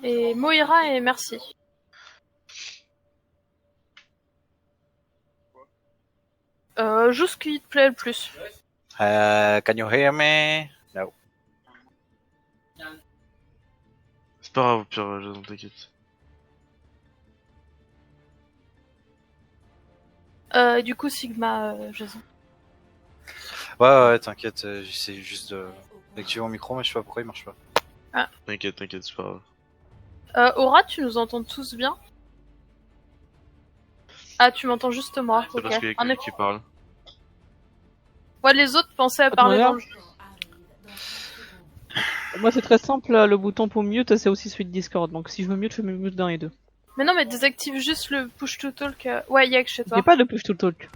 Et Moira et Merci. Juste ce qui te plaît le plus. Can you hear me? No. C'est pas grave, au pire, Jason, t'inquiète. Du coup, Sigma, Jason. Ouais, t'inquiète, j'essaie juste d'activer mon micro, mais je sais pas pourquoi il marche pas. T'inquiète, c'est pas grave. Aura, tu nous entends tous bien? Ah, tu m'entends juste moi, C'est ok. parce qu'il y a En quelqu'un effet. qui parle. Ouais, les autres pensaient à parler dans le jeu. Moi c'est très simple, le bouton pour mute c'est aussi celui de Discord, donc si je veux mute, je me mute d'un et deux. Mais non, mais désactive juste le push to talk. Ouais, il y a que chez Il toi. n'y a pas de push to talk.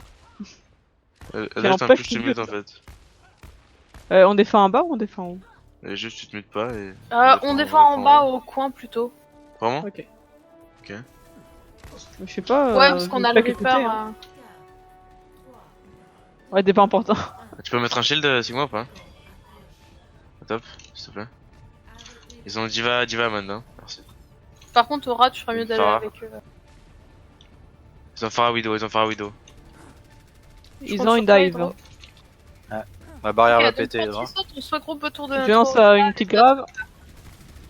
Elle C'est a juste un empêche push to tout mute le en fait. On défend en bas ou on défend en haut? Et juste tu te mutes pas et. On défend en bas au coin plutôt. Vraiment? Ok. Ok. Je sais pas. Ouais, parce qu'on a le pas Reaper. qu'écouter, hein. Ouais, t'es pas important. Tu peux mettre un shield Sigma ou pas? Top, s'il te plaît. Ils ont Diva Amand, hein. Merci. Par contre, Aura, tu ferais mieux d'aller Farah. avec eux. Ils ont Farah Widow. Ils ont une dive. Ma barrière Ok, va donc péter, quand hein. ils sautent, on se regroupe autour de Je notre lance Aura, une petite grave.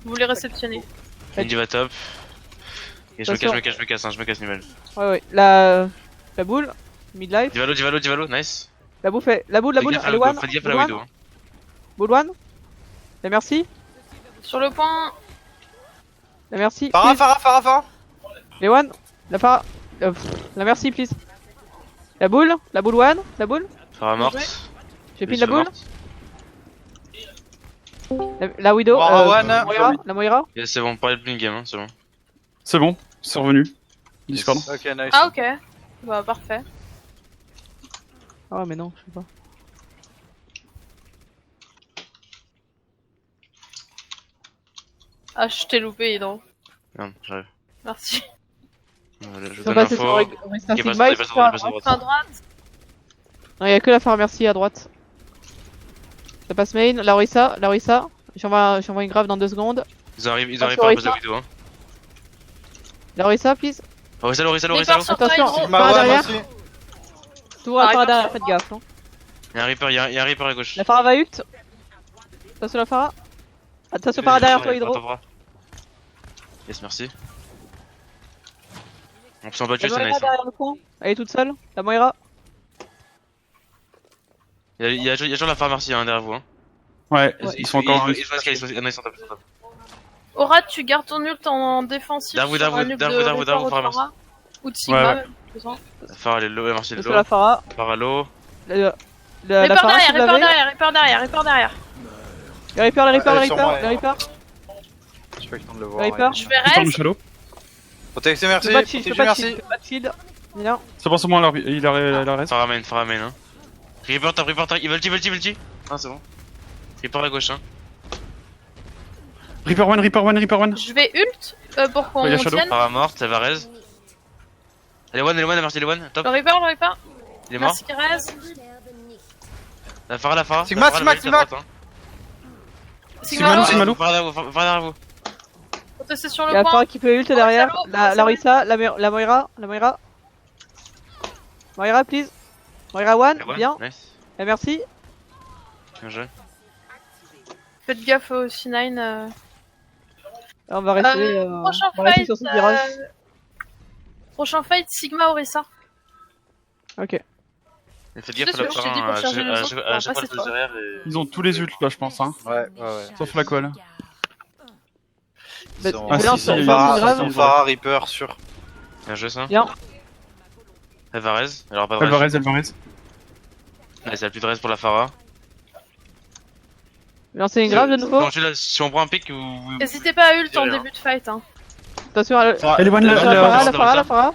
Vous les réceptionnez. Une Diva top. Et je Attention. me casse, je me casse Nivelle. Ouais. La boule. Midlife. Divalo, nice. La boule, la boule, Fais gaffe à elle est la one. Widow, fais gaffe à Boule la one. Widow. Hein. Boule one. La merci. Sur le point. La merci. Farah, please. Farah. Les one. La Farah. La merci, please. La boule one. La boule. Farah morte. J'ai pris la boule. Morte. La Widow. Moira one. La Moira. Yes, c'est bon, parlez de ping game, hein, c'est bon. C'est bon, c'est revenu. Discord. Ok, nice. Ah, ok. Bah, parfait. Ah, mais non, je sais pas. Ah, je t'ai loupé, Hydro. Merde, j'arrive. Merci. Je Ils sont donne passés l'info. sur Orisa Il passe Sigma, à ils sont droite, à il passe à droite. À droite. Non, y'a que la Farah merci à droite. Ça passe main, la Orisa. J'envoie une grave dans 2 secondes. Ils arrivent Passe par la Orisa. Widow, hein. La Orisa, please. Orisa. Départ sur toi, Attention. Hydro. Sigma Farah one derrière. aussi. Tout à Ah, Farah attention. derrière, faites gaffe. Hein. Il y a un Reaper à gauche. La Farah va ult. Attention la Farah. Attention Farah derrière toi, Hydro. Yes, merci. On s'en bat La juste, c'est Moira nice. Hein. derrière le coin. Elle est toute seule. La Moira. Il y a toujours la Farah merci hein, derrière vous. Hein. Ouais, ils sont encore. Ils sont top. Aura, tu gardes ton ult en défensif. Darwood, sur un Darwood, ult Darwood, de Darwood, Reaper ou de Farah, Farah. Ou de Sigma, Ouais. même, besoin. La Farah elle est low, merci elle est Attention la low. Farah. Farah low. La Reaper Farah derrière, qui Reaper l'avait. derrière. Les Reaper, Elle est sur moi, les Reaper. Je sais pas le temps de le Les voir. Reaper. Je vais Ils tombent reste. Shadow. Protégez, merci. Je peux pas de shield, Protégez, merci. pas de shield. Bien. C'est pas seulement il a la reste. Farah main, hein. Reaper top, il va ulti. Ah, c'est bon. Reaper à gauche, hein. Reaper one. Je vais ult pour qu'on Ouais, y a Shadow. tienne. Farah morte, elle va raise. Elle est one, merci, elle est one. Top. Le Reaper. Il est mort. Merci, Rez. La Farah. Sigma, La Farah, Sigma. elle va à droite, hein. Sigma, Malou. Farah derrière vous. faut tester sur Il y le a la coin. Farah qui peut ult derrière. Shadow, La Orisa, la Moira. Moira, please. Moira one, Elle est one, bien. nice. Et merci. Bien joué. Faites gaffe au C9. On va rester, Prochain on va rester fight. sur ce virage. Prochain fight, Sigma Orisa. Ok. Mais faites Tu sais gaffe à la ce que je t'ai dit Farah, pour charger les autres, à chaque fois après, le c'est toi. derrière et... Ils ont tous les ults là, je pense. Hein. Ouais. Sauf la colle. Ils sont- Ah, si, ils si, sont si, Farah, grave. ils sont Farah, Reaper, sûr. Bien joué ça. Bien. Elle va raise, elle aura pas de Elle va rage. raise. Nice, elle a plus de raise pour la Farah. Lancer une grave de nouveau. Si on prend un pick ou... N'hésitez pas à ult en Rien. début de fight. Hein. Attention à Elle est one la Farah.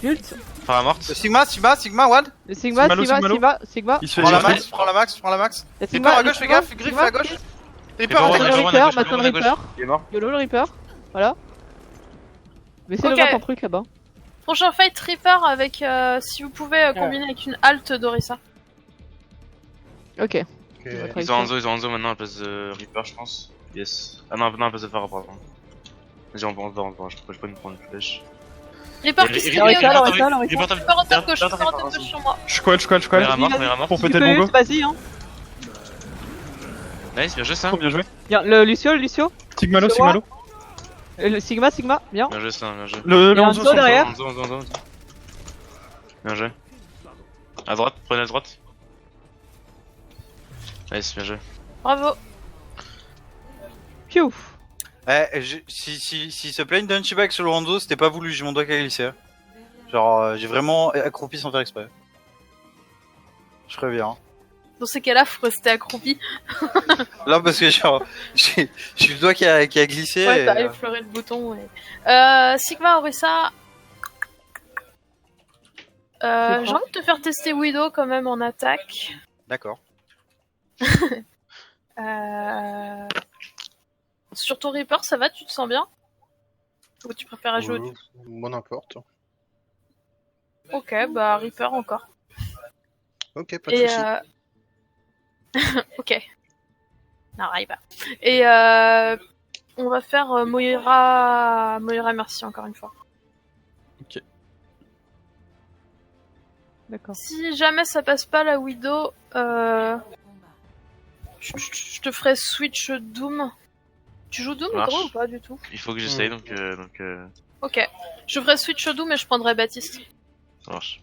Ult. Farah morte. Sigma, one. Le Sigma. Sigma. Il se fait Prends la dire. max, prends la max. La Reaper à gauche, fais gaffe, griffe à gauche. Reaper à Reaper, gauche. Reaper. Maintenant le Reaper. Il est mort. YOLO le Reaper. Voilà. Laissez le Ok. grave en truc là-bas. Prochain fight, Reaper avec, si vous pouvez combiner avec une halte d'Orisa. Ok. Ils ont Hanzo maintenant à la place de Reaper, je pense. Yes. Ah non, pas de faire pardon. Vas-y, on va, je peux pas me prendre une flèche. Reaper qui Et- s'est et- mis Laurissa, et- Laurissa, et- Laurissa. Reaper top, Reaper en top gauche, derrière, Reaper en top gauche sur moi. Je colle. Meilleur mort, meilleur mort. Pour Si péter tu le peux bongo. ult, vas-y hein. Nice, bien joué ça. Trop bien joué. Bien, le Lucio, Sigmalo, C'est Sigmalo. Le Sigma, bien. Bien joué ça, bien joué. Le Il y a un Hanzo saut derrière. Hanzo. Bien joué. À droite, prenez à droite. Nice, bien joué. Bravo. Piou. Si se plaignent d'un chipback sur le Hanzo, c'était pas voulu, j'ai mon doigt qui a glissé. Hein. Genre, j'ai vraiment accroupi sans faire exprès. Je préviens. Dans ces cas-là, faut rester accroupi. Là, parce que genre, j'ai le doigt qui a glissé. Ouais, et, t'as effleuré le bouton. Sigma, Orisa. J'ai envie de te faire tester Widow quand même en attaque. D'accord. Sur ton Reaper, ça va? Tu te sens bien? Ou tu préfères jouer au... Moi n'importe. Ok, bah Reaper encore. Ok, pas de Et soucis. ok. Non, Raiba. Et on va faire Moira... Moira, merci encore une fois. D'accord. Si jamais ça passe pas la Widow, je te ferai switch Doom. Tu joues Doom, Marche. gros, ou pas du tout? Il faut que j'essaye donc. Ok. Je ferai switch Doom et je prendrai Baptiste. Ça marche.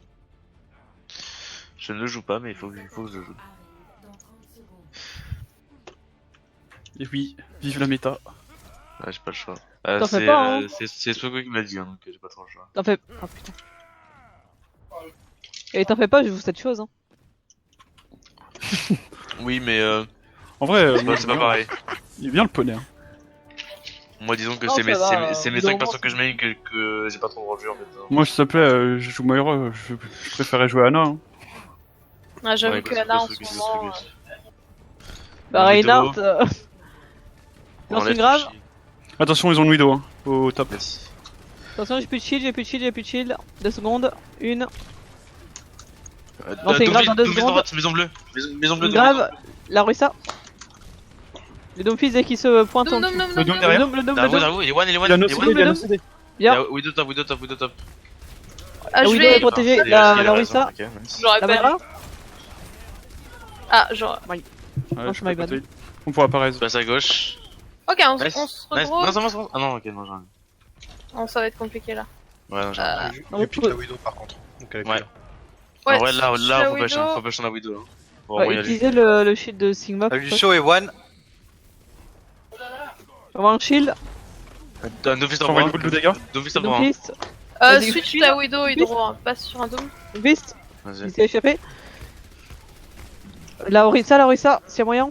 Je ne le joue pas, mais il faut que je joue. Et oui, vive la méta. Ouais, j'ai pas le choix. T'en fais pas, hein. C'est Spogo qui me l'a dit, hein, donc j'ai pas trop le choix. T'en fais. Oh putain. Et t'en fais pas, je joue cette chose hein. Oui, mais En vrai, c'est pas pareil. il est bien le poney. Hein. Moi, disons que Non, c'est ça mes, va, c'est mes dans 5 le persos monde. que je mets que j'ai pas trop revu en fait. Moi, s'il te plaît, je joue Moira, je préférais jouer Anna. Hein. Ah, j'avoue Ouais, que parce Anna en que ce c'est moment... ce que- Bah Widow. Reinhardt. On Lance une laisse grave. le chier. Attention, ils ont le Widow hein, au top. Merci. Attention, j'ai plus de shield. 2 secondes. 1. Non, c'est Doom grave Fist, dans 2 Doom Fist secondes. droite, maison bleue. Maison bleue. Une grave. La Ruissa. Le Doomfist dès qu'il se pointe en Doom, dessous. Doom, Le Doom, Doom Doom. derrière. Le Doom, Derrière vous, il est one, Il a no CD, il a no CD. Bien. Widow top. Ah, La je Widow est vais... protégée. Il a La raison, Ruissa. ok, nice. J'aurais La pas... Moira. Ah, genre... Ouais, Non, je je my peux bad. côté. On pourra pas raise. Passe à gauche. Ok, on Nice. se Nice. regroupe. Non, c'est bon. Ah non, ok, non, j'en ai. Oh, ça va être compliqué là. Ouais, non, j'en ai. Je pique la Widow par contre. Donc elle est Ouais. claire. Ouais, En vrai, là, switch la faut Widow. pas la Widow. Hein. Faut Ouais, vraiment y aller. utilisez le shield de Sigma. Lucio et One. Avoir un shield. Doomfist top J'envoie une droit. boule de dégâts. Doomfist top droit. Doomfist. Vas-y, Switch shield. la Widow, Doomfist. Hydro, hein. Passe sur un Doom. Doomfist. Il Vas-y. s'est échappé. La Orisa, s'il y a moyen.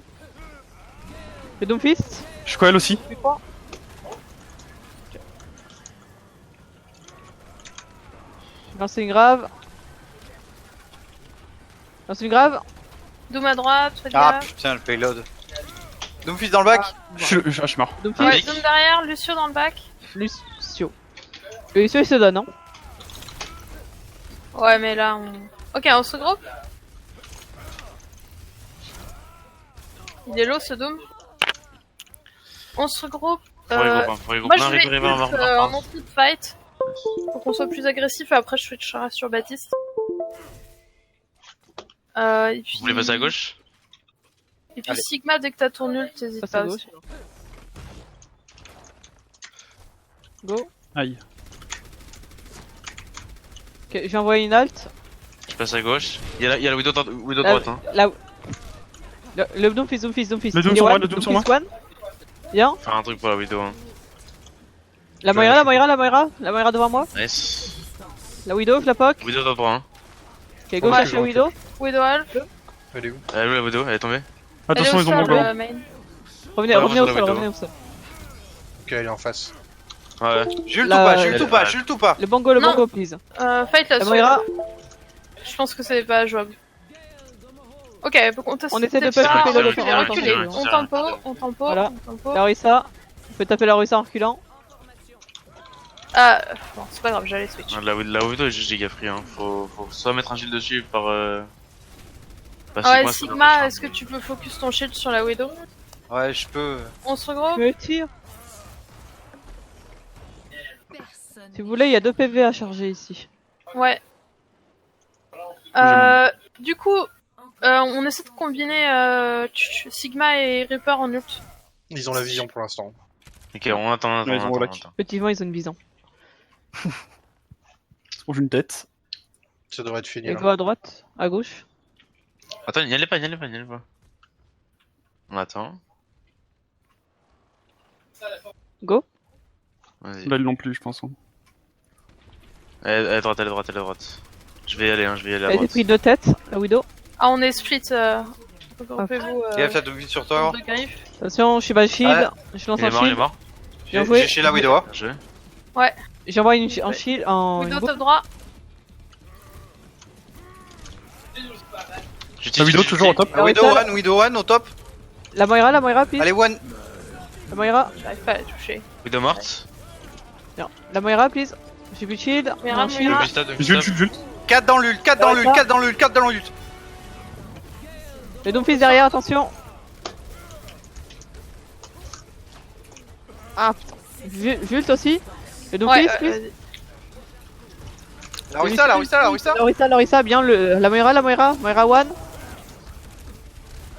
Le Doomfist. Je colle aussi. Lancer une grave. Lancer une grave. Doom à droite, faites Ah gaffe. putain, le payload. Doomfist dans le bac. Je suis mort. Doomfist. Ouais, Pique. Doom derrière, Lucio dans le bac. Lucio. Le Lucio il se donne, hein. Ouais, mais là, on... Ok, on se regroupe. Il est low ce Doom. On se regroupe. Faut y groupe, hein. Faut y groupe. Moi Non, je vais arrive ult, en entrée de fight pour qu'on soit plus agressif et après je switcherai sur Baptiste. Et puis... Vous voulez passer à gauche? Et puis Allez. Sigma, dès que t'as ton ult, t'hésites Passe pas à gauche. aussi. Go. Aïe. Ok, j'ai envoyé une alt. Je passe à gauche. Il y a la Widow La- droite, hein. Le Doomfist. Le Doom Il sur est moi, one, le Doom sur Doomfist one. Bien. Faire un truc pour la Widow, hein. La Moira devant moi. Nice. La Widow, je la poke. Widow top droit, hein. Ok, go Ouais, chercher la Widow. Widow Half. Elle est où? Elle est où la Widow? Elle est tombée? Attention, ils ont mon blanc. blanc. Revenez Ouais, au moi, sol, je la Widow. revenez au sol. Ok, elle est en face. Ouais. J'ai le tout La- pas, j'ai le la- tout pas, j'ai le tout pas. Le Non. bango, please. Fight là La sur... Moira. Je pense que c'est pas jouable. Ok, On essaie de pas faire taper le reculer, temps, reculer. ouais, On c'est tempo, vrai. on tempo, Voilà. on tempo. La Orisa. On peut taper la Orisa en reculant. Ah, bon, c'est pas grave, j'allais switch. La Widow est juste giga free, hein. Faut soit mettre un shield dessus par Ouais, Sigma, est-ce que tu peux focus ton shield sur la Widow? Ouais, je peux. On se regroupe. Je tire. Si vous voulez, il y a 2 PV à charger ici. Ouais. Du coup, on essaie de combiner Sigma et Reaper en ult. Ils ont la vision pour l'instant. Ok, on attend. Ouais, ils ont Warlock. Effectivement, ils ont une vision. J'ai une tête. Ça devrait être fini. Et Là. go à droite, à gauche. Attends, n'y allez pas. On attend. Go. Vas-y. Là, ils l'ont plus, je pense. Hein. Elle est à droite. Je vais y aller à Elle a été droite. pris 2 têtes, la Widow. Ah, on est split. Regroupez-vous. Gaffe, t'as Doomfist sur toi. de griffes. Attention, je suis bas shield. Je lance Il est un mort, il est shield. mort. Bien joué. J'ai chez la Widow. Bien joué. J'envoie un shield en. Widow une boucle. top droit. La Widow toujours au top. Ah, Widow one au top. La Moira, please. Allez, one. La Moira. J'arrive pas à la toucher. Widow morte. Bien. La Moira, please. J'ai plus de shield. Moira, Un shield. Moira. Jules. 4 dans l'ult, 4 dans l'ult, 4 dans l'ult, 4 dans l'ult. Le Doomfist derrière, attention. Ah putain. Vult aussi. Le Doomfist, Ouais, please. La Orisa. Larissa, bien. La Moira. Moira 1.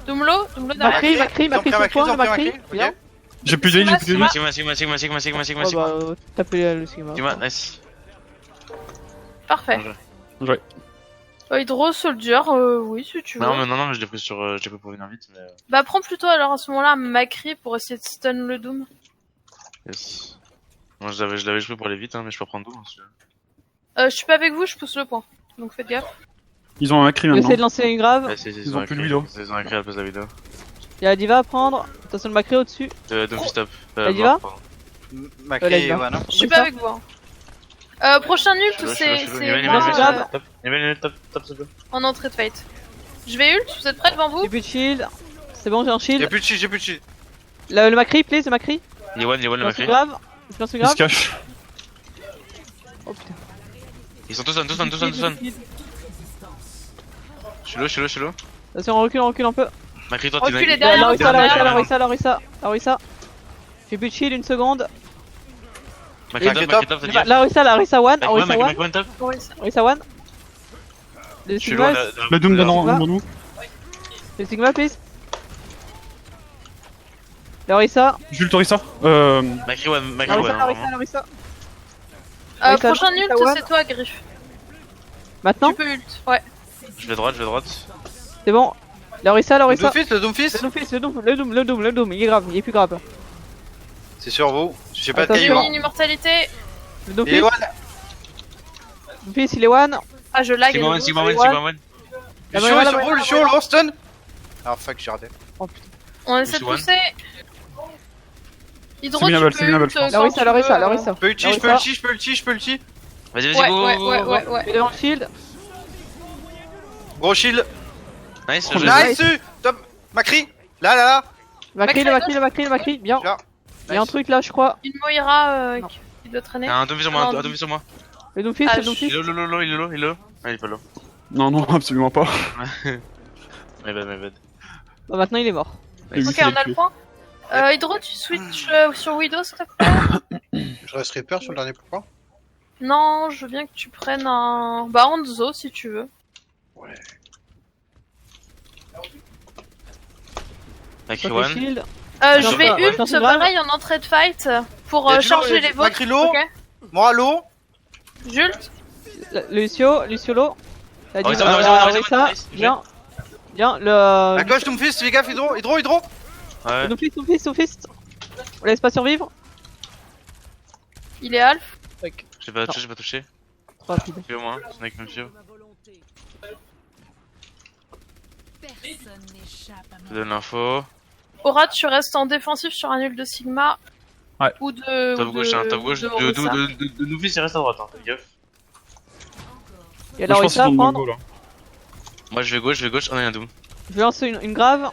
Doomlo derrière. Macri, Ils ont pris sur Macri, point, ils ont pris Macri. Macri. Bien. Ok. J'ai plus de vie, Sigma. Sigma. Oh bah, tapez le Sigma. Sigma, nice. Parfait. Ouais. Hydro Soldier, oui, si tu veux. Non, mais je l'ai pris pour venir vite, mais. Bah, prends plutôt alors à ce moment-là Macri pour essayer de stun le Doom. Yes. Moi, je l'avais joué pour aller vite, hein, mais je peux prendre Doom. Je suis pas avec vous, je pousse le point. Donc faites gaffe. Ils ont un cri Je vais maintenant. essayer de lancer une grave. Ouais, Ils ont plus de Widow. Ils ont écrit à la place de la Widow. Il y a la diva à prendre. Attention le Macri au-dessus. Doom stop. La diva Macri, là, one. Je suis pas avec vous. Hein. Prochain ult, c'est moi Top, s'il te plaît. en entrée de fight. Je vais ult, vous êtes prêts devant vous? J'ai plus de shield. C'est bon, j'ai un J'ai shield. plus de shield, j'ai plus de shield. Le Macri, please, le Macri. Il est one, Je le lance une Macri. grave. Je lance une Ils se grave. cachent. Oh putain. Ils sont tous on. Je suis low. Attention, on recule un peu. Macri, toi, Reculez t'es derrière. Larissa. J'ai plus de shield, une seconde. Macri top. Larissa 1. Macri one top. Larissa 1. Le Je suis loin. Sigma, Le Doom Sigma. devant nous. le Sigma, please. Larissa. Jules Torissa. Macri one. Larissa. Prochain ult, Larissa, c'est toi, Griff. Maintenant, Tu peux ult, ouais. Je vais droite. c'est bon. Larissa. Le Doomfist. Le Doom, il est grave, il est plus grave. C'est sur vous. Je sais pas de Attention. calibre. Une immortalité. Le Il est Doomfist, one. il est one. Ah, je lag. Sigma one. La Lucio, Moira, sur vous, Lucio, low stun. Ah fuck, j'ai raté. Oh putain. On essaie de One. pousser. Hydro, C'est tu minable, peux c'est minable, ult je pense. quand tu veux. Larissa. Je peux ulti, je peux ulti. Vas-y, Ouais, go. ouais. Il est devant le shield. Gros shield. Nice, Nice. Top. Macri. Là. Le Macri, bien. Là. Il y a un truc là, je crois. Une Moira Non. qui doit traîner. Un Doom sur moi. Le Doomfist, Ah, le Il Doomfist. est low. Ah, il est pas low. Non, absolument pas. My bad. Bah, maintenant il est mort. Ok, on a le point. Hydro, tu switch sur Widow, s'il te plaît. Je reste Reaper sur le dernier pourquoi. Non, je veux bien que tu prennes un... Bah, Hanzo, si tu veux. Macri Ok, one. shield. Je vais ouais. ult, pareil, en entrée de fight, pour Y a du charger low, les vôtres. Macri low. Ok. Moi low. Jult. Lucio Low. La Oh, diva. Larissa, nice. Bien, À le gauche, Doomfist, fais gaffe, Hydro. Ouais. Doomfist. On laisse pas survivre. Il est half. J'ai pas touché. Trop rapide. Fio moi. C'est avec même Fio. Je donne l'info. Aura, tu restes en défensif sur un ult de Sigma. Ouais. Ou de... Top gauche. de Orisa. De Doomfist, il reste à droite. Fais gaffe. Il y a Je pense qu'ils Larissa à sont dans le prendre. go là. Moi, je vais gauche. On a un Doom. Je vais lancer une grave.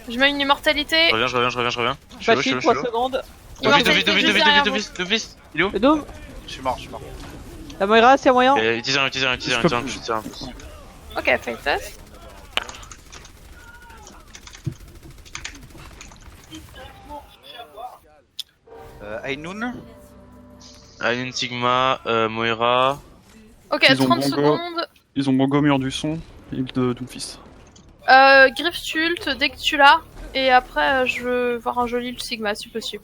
Je mets une immortalité. Je reviens. Pas de shield, 3 secondes. Immortalité juste derrière vous. Doomfist. Il est où? Le Doom. Je suis mort. La Moira, c'est moyen. Utilise un. Je tire. Ok, fight test. Ainun. Alien Sigma, Moira. Ok, Ils ont 30 Bongo. secondes. Ils ont Bongo, mur du son, et de Doomfist. Griffe Tult dès que tu l'as. Et après, je veux voir un joli Sigma si possible.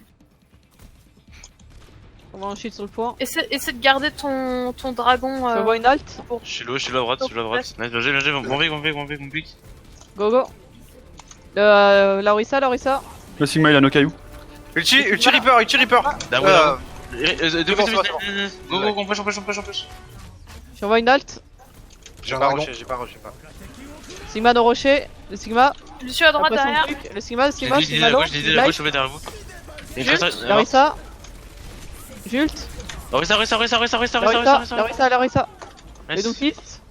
On va ensuite sur le point. Essaie de garder ton dragon. Je vois une halte. Je suis low à droite, je suis low à droite. Nice, bien joué, mon pic. Go go. La Orisa, la Orisa. Le Sigma, il a no caillou. Ulti Reaper. Down. c'est bon, Go, on push. J'envoie une halte. J'ai un Pas dragon. rushé, j'ai pas rushé. Sigma no rocher. Le Sigma. Je suis à droite Après son derrière. truc. Le Sigma, J'ai Sigma dit la low. gauche, je vais derrière vous. La Orisa. Jult. Larissa. La Orisa. Le Doomfist.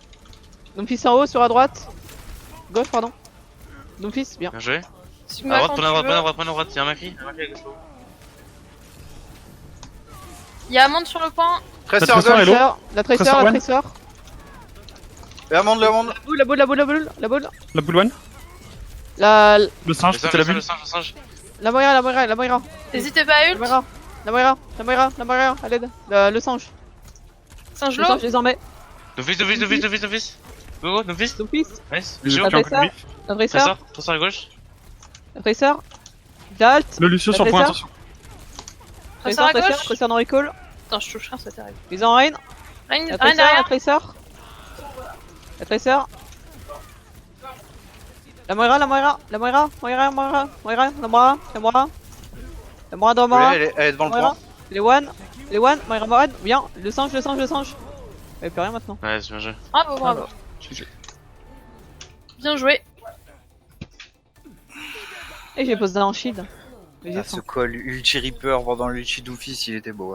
Doomfist en haut, sur à droite. Gauche, pardon. Doomfist, bien. Bien joué. Sigma À quand droite, tu veux. prends à droite, y'a un Macri à gauche. Il y a Amande sur le point. Tracer Tracer gauche. Hello. La Tracer, Tracer la one. Tracer. Et Amande. La boule. La boule one. La Le singe, c'était la bulle. Le singe. Moira. N'hésitez pas à ult. La Moira, à l'aide. Le singe. Singe Le low. singe désormais. Doomfist. Go, Doomfist. Doomfist. Nice. Ils Chaud. ont fait un coup de Tracer. griffe. La Tracer. Tracer à gauche. La Tracer. La halte. Le Lucio La sur le point, Tracer. attention. Tracer à gauche. Tracer non recall. Putain, je touche rien, c'est terrible. Ils ont Rain. Rien La Tracer. derrière. La Tracer. La Moira. La Moira dans Moira. Elle est devant le Moira. point. Les one. Moira. Bien. Le singe. Il n'y a plus rien maintenant. Nice, bien joué. Bravo. Bien joué. Et j'ai posé un shield. Mais j'ai Ah, faim. ce call Ulti Reaper pendant l'Ulti Doomfist, il était beau. Hein.